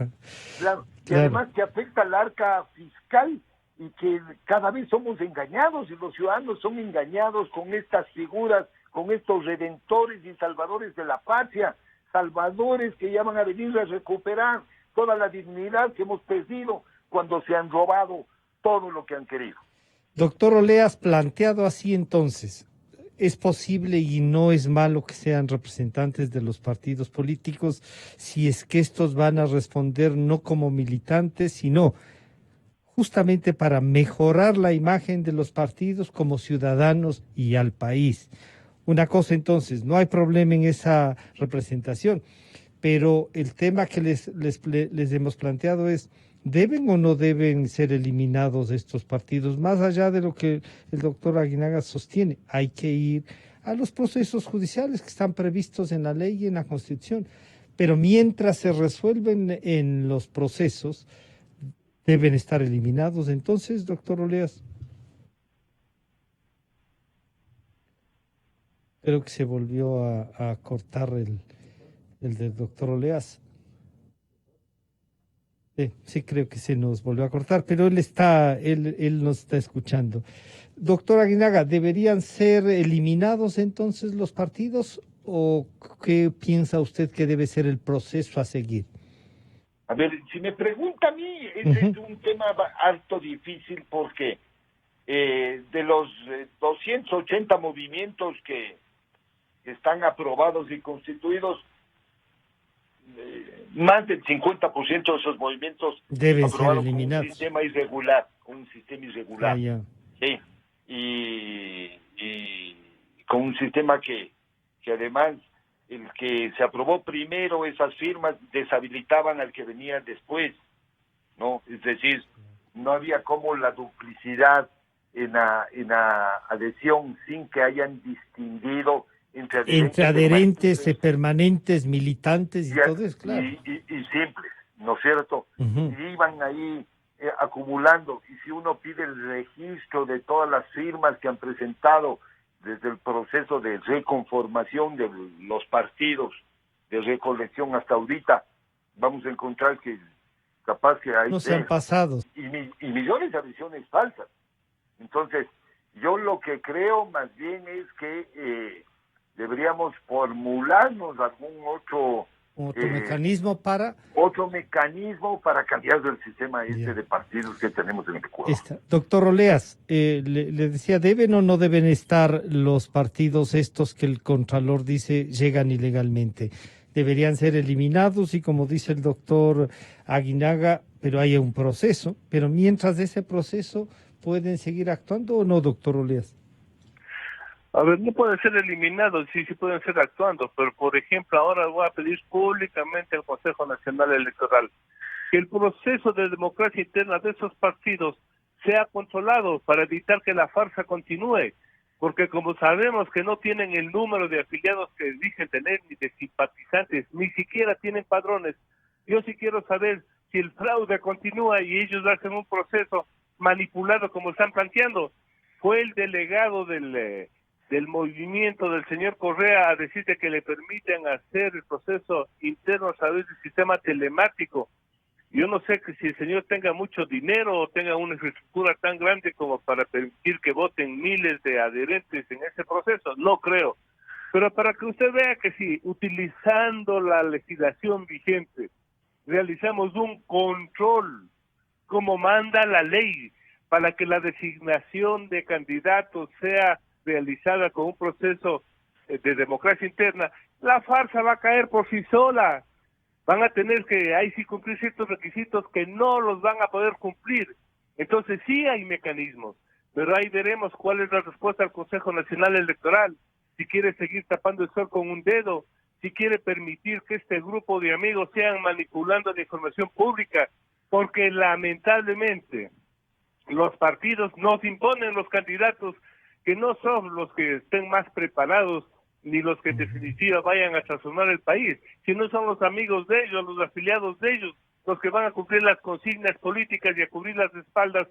Claro, que además que afecta al arca fiscal y que cada vez somos engañados y los ciudadanos son engañados con estas figuras, con estos redentores y salvadores de la patria, salvadores que llaman a venir a recuperar toda la dignidad que hemos perdido cuando se han robado todo lo que han querido. Doctor Oleas, planteado así entonces, ¿es posible y no es malo que sean representantes de los partidos políticos si es que estos van a responder no como militantes, sino justamente para mejorar la imagen de los partidos como ciudadanos y al país? Una cosa entonces, no hay problema en esa representación, pero el tema que les hemos planteado es: ¿deben o no deben ser eliminados estos partidos? Más allá de lo que el doctor Aguinaga sostiene, hay que ir a los procesos judiciales que están previstos en la ley y en la Constitución. Pero mientras se resuelven en los procesos, ¿deben estar eliminados entonces, doctor Oleas? Creo que se volvió a cortar el del doctor Oleas. Sí, creo que se nos volvió a cortar, pero él nos está escuchando. Doctor Aguinaga, ¿deberían ser eliminados entonces los partidos o qué piensa usted que debe ser el proceso a seguir? A ver, si me pregunta a mí, ese es un tema harto difícil porque de los 280 movimientos que están aprobados y constituidos, más del 50% de esos movimientos deben ser eliminados. Un sistema irregular. Ah, ya. Sí. Y con un sistema que además el que se aprobó primero esas firmas deshabilitaban al que venía después, ¿no? Es decir, no había como la duplicidad en la adhesión sin que hayan distinguido entre adherentes, permanentes, militantes y todo eso, claro. Y simples, ¿no es cierto? Uh-huh. Y iban ahí acumulando, y si uno pide el registro de todas las firmas que han presentado desde el proceso de reconformación de los partidos, de recolección hasta ahorita, vamos a encontrar que capaz que hay... No se han pasado. Y millones de adhesiones falsas. Entonces, yo lo que creo más bien es que deberíamos formularnos algún otro mecanismo para... Otro mecanismo para cambiar del sistema de partidos que tenemos en el Ecuador. Doctor Oleas, le decía, ¿deben o no deben estar los partidos estos que el Contralor dice llegan ilegalmente? Deberían ser eliminados y, como dice el doctor Aguinaga, pero hay un proceso, pero mientras ese proceso, ¿pueden seguir actuando o no, doctor Oleas? A ver, no pueden ser eliminados, sí pueden ser actuando, pero por ejemplo ahora voy a pedir públicamente al Consejo Nacional Electoral que el proceso de democracia interna de esos partidos sea controlado para evitar que la farsa continúe, porque como sabemos que no tienen el número de afiliados que dicen tener, ni de simpatizantes, ni siquiera tienen padrones, yo sí quiero saber si el fraude continúa y ellos hacen un proceso manipulado como están planteando. Fue el delegado del movimiento del señor Correa a decirte que le permiten hacer el proceso interno a través del sistema telemático. Yo no sé que si el señor tenga mucho dinero o tenga una infraestructura tan grande como para permitir que voten miles de adherentes en ese proceso, no creo. Pero para que usted vea que si utilizando la legislación vigente realizamos un control como manda la ley para que la designación de candidatos sea realizada con un proceso de democracia interna, la farsa va a caer por sí sola. Van a tener que ahí sí cumplir ciertos requisitos que no los van a poder cumplir. Entonces sí hay mecanismos, pero ahí veremos cuál es la respuesta al Consejo Nacional Electoral, si quiere seguir tapando el sol con un dedo, si quiere permitir que este grupo de amigos sean manipulando la información pública, porque lamentablemente los partidos nos imponen los candidatos que no son los que estén más preparados ni los que en definitiva vayan a transformar el país, sino son los amigos de ellos, los afiliados de ellos, los que van a cumplir las consignas políticas y a cubrir las espaldas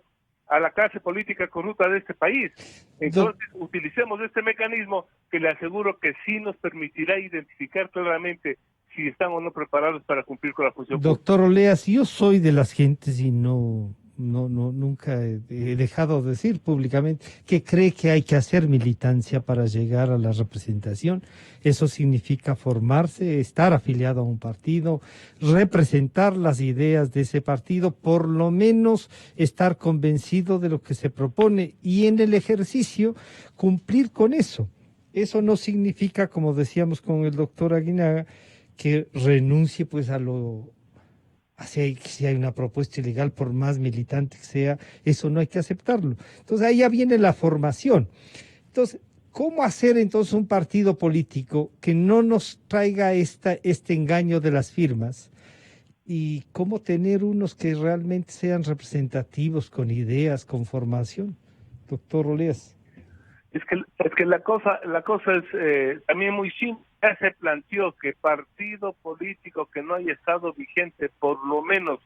a la clase política corrupta de este país. Entonces, utilicemos este mecanismo que le aseguro que sí nos permitirá identificar claramente si están o no preparados para cumplir con la función pública. Doctor Oleas, yo soy de las gentes y nunca he dejado de decir públicamente que cree que hay que hacer militancia para llegar a la representación. Eso significa formarse, estar afiliado a un partido, representar las ideas de ese partido, por lo menos estar convencido de lo que se propone y en el ejercicio cumplir con eso. Eso no significa, como decíamos con el doctor Aguinaga, que renuncie pues a lo... Si hay una propuesta ilegal, por más militante que sea, eso no hay que aceptarlo. Entonces ahí ya viene la formación. Entonces, ¿cómo hacer entonces un partido político que no nos traiga este engaño de las firmas? ¿Y cómo tener unos que realmente sean representativos, con ideas, con formación? Doctor Oleas. Es que la cosa es también muy simple. Ya se planteó que partido político que no haya estado vigente por lo menos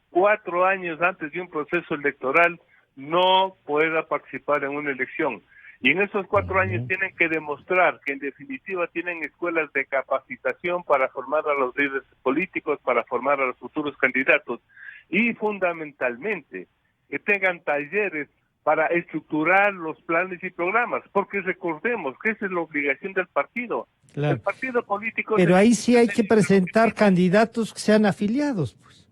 4 años antes de un proceso electoral no pueda participar en una elección. Y en esos 4 años tienen que demostrar que en definitiva tienen escuelas de capacitación para formar a los líderes políticos, para formar a los futuros candidatos y fundamentalmente que tengan talleres para estructurar los planes y programas, porque recordemos que esa es la obligación del partido. Claro. El partido político... Pero ahí sí hay que presentar candidatos que sean afiliados, pues.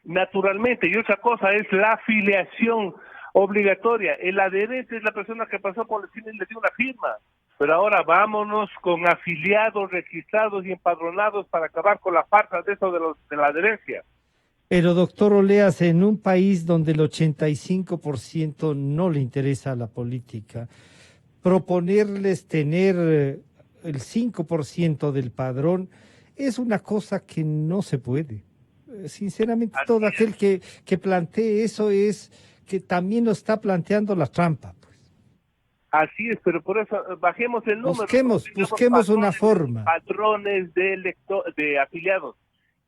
Naturalmente, y otra cosa es la afiliación obligatoria. El adherente es la persona que pasó por el cine y le dio una firma. Pero ahora vámonos con afiliados, registrados y empadronados para acabar con la farsa de eso de la adherencia. Pero, doctor Oleas, en un país donde el 85% no le interesa la política, proponerles tener el 5% del padrón es una cosa que no se puede. Sinceramente, todo aquel que plantee eso es que también lo está planteando la trampa. Pues. Así es, pero por eso bajemos el número. Busquemos una forma. Patrones de afiliados.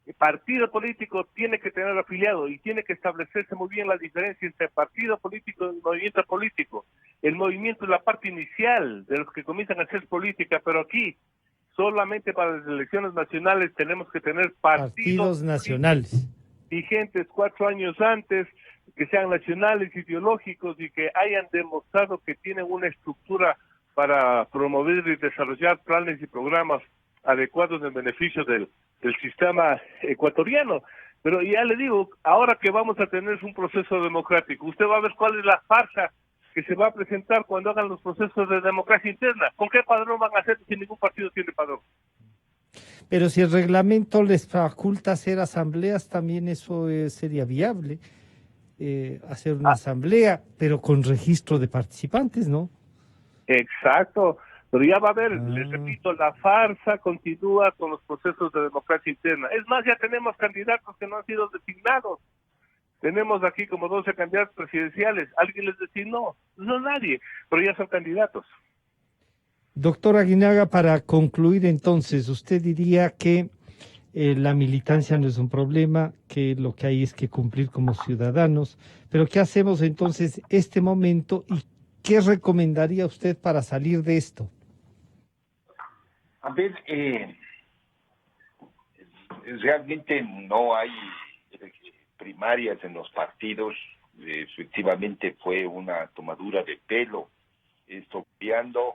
El partido político tiene que tener afiliado y tiene que establecerse muy bien la diferencia entre partido político y movimiento político. El movimiento es la parte inicial de los que comienzan a hacer política, pero aquí solamente para las elecciones nacionales tenemos que tener partidos nacionales vigentes 4 años antes, que sean nacionales, ideológicos y que hayan demostrado que tienen una estructura para promover y desarrollar planes y programas adecuados en beneficio del sistema ecuatoriano. Pero ya le digo, ahora que vamos a tener un proceso democrático, usted va a ver cuál es la farsa que se va a presentar cuando hagan los procesos de democracia interna. ¿Con qué padrón van a hacer si ningún partido tiene padrón? Pero si el reglamento les faculta hacer asambleas, también eso sería viable, hacer una asamblea, pero con registro de participantes, ¿no? Exacto, pero ya va a haber, les repito, la farsa continúa con los procesos de democracia interna. Es más, ya tenemos candidatos que no han sido designados. Tenemos aquí como 12 candidatos presidenciales. ¿Alguien les designó? No, nadie, pero ya son candidatos. Doctor Aguinaga, para concluir entonces, usted diría que la militancia no es un problema, que lo que hay es que cumplir como ciudadanos, pero ¿qué hacemos entonces este momento y qué recomendaría usted para salir de esto? A ver, realmente no hay primarias en los partidos, efectivamente fue una tomadura de pelo, esto cambiando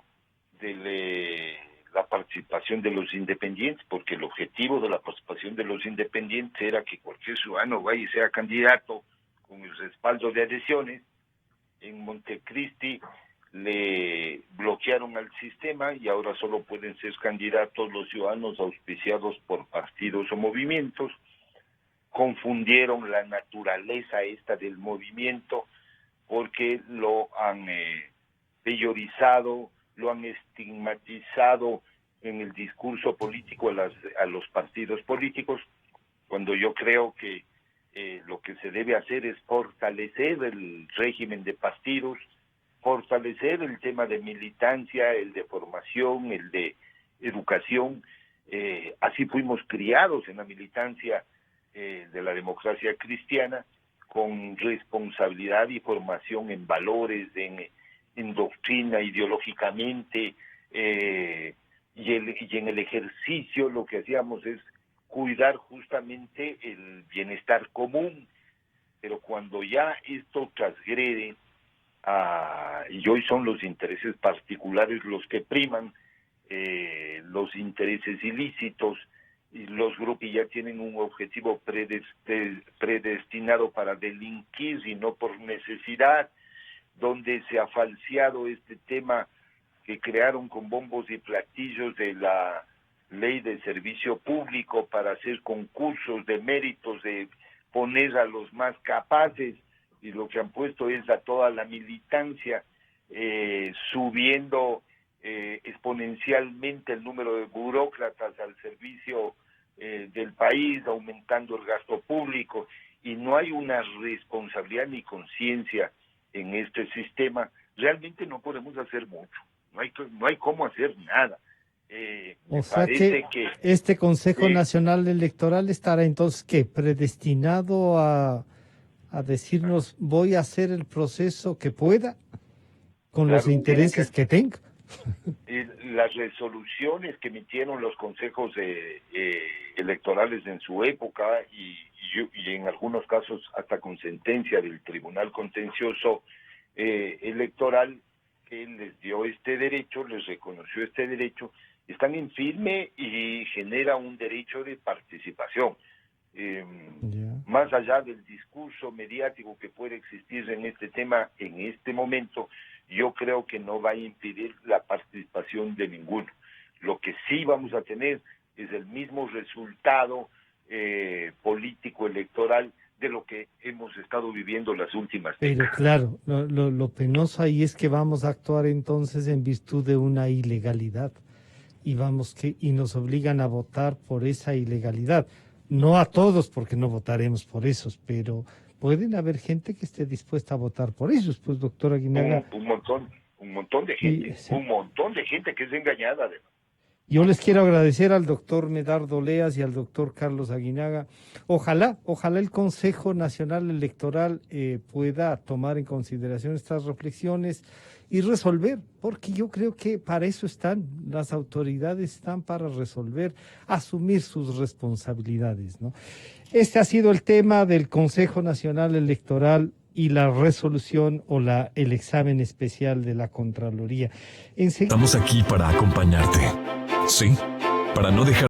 de la participación de los independientes, porque el objetivo de la participación de los independientes era que cualquier ciudadano vaya y sea candidato con el respaldo de adhesiones. En Montecristi le bloquearon al sistema y ahora solo pueden ser candidatos los ciudadanos auspiciados por partidos o movimientos. Confundieron la naturaleza esta del movimiento porque lo han peyorizado, lo han estigmatizado en el discurso político a los partidos políticos, cuando yo creo que lo que se debe hacer es fortalecer el régimen de partidos, fortalecer el tema de militancia, el de formación, el de educación. Así fuimos criados en la militancia de la democracia cristiana, con responsabilidad y formación en valores, en doctrina, ideológicamente, y en el ejercicio lo que hacíamos es cuidar justamente el bienestar común. Pero cuando ya esto transgrede y hoy son los intereses particulares los que priman, los intereses ilícitos, y los grupos ya tienen un objetivo predestinado para delinquir y no por necesidad, donde se ha falseado este tema que crearon con bombos y platillos de la ley de servicio público para hacer concursos de méritos, de poner a los más capaces, y lo que han puesto es a toda la militancia, subiendo exponencialmente el número de burócratas al servicio del país, aumentando el gasto público, y no hay una responsabilidad ni conciencia en este sistema. Realmente no podemos hacer mucho, no hay cómo hacer nada. O sea que este Consejo Nacional Electoral estará entonces ¿qué? Predestinado a decirnos voy a hacer el proceso que pueda con los intereses que tenga. Las resoluciones que emitieron los consejos electorales en su época y en algunos casos hasta con sentencia del Tribunal Contencioso Electoral, que les dio este derecho, les reconoció este derecho, están en firme y genera un derecho de participación. Más allá del discurso mediático que puede existir en este tema en este momento, yo creo que no va a impedir la participación de ninguno. Lo que sí vamos a tener es el mismo resultado político electoral de lo que hemos estado viviendo las últimas Pero décadas. claro, lo penoso ahí es que vamos a actuar entonces en virtud de una ilegalidad y nos obligan a votar por esa ilegalidad. No a todos, porque no votaremos por esos, pero pueden haber gente que esté dispuesta a votar por ellos, pues, doctor Aguinaga. Un montón de gente, Sí. un montón de gente que es engañada además. Yo les quiero agradecer al doctor Medardo Leas y al doctor Carlos Aguinaga. Ojalá el Consejo Nacional Electoral pueda tomar en consideración estas reflexiones y resolver, porque yo creo que para eso están, las autoridades están para resolver, asumir sus responsabilidades, ¿no? Este ha sido el tema del Consejo Nacional Electoral y la resolución o el examen especial de la Contraloría. Estamos aquí para acompañarte. Sí, para no dejar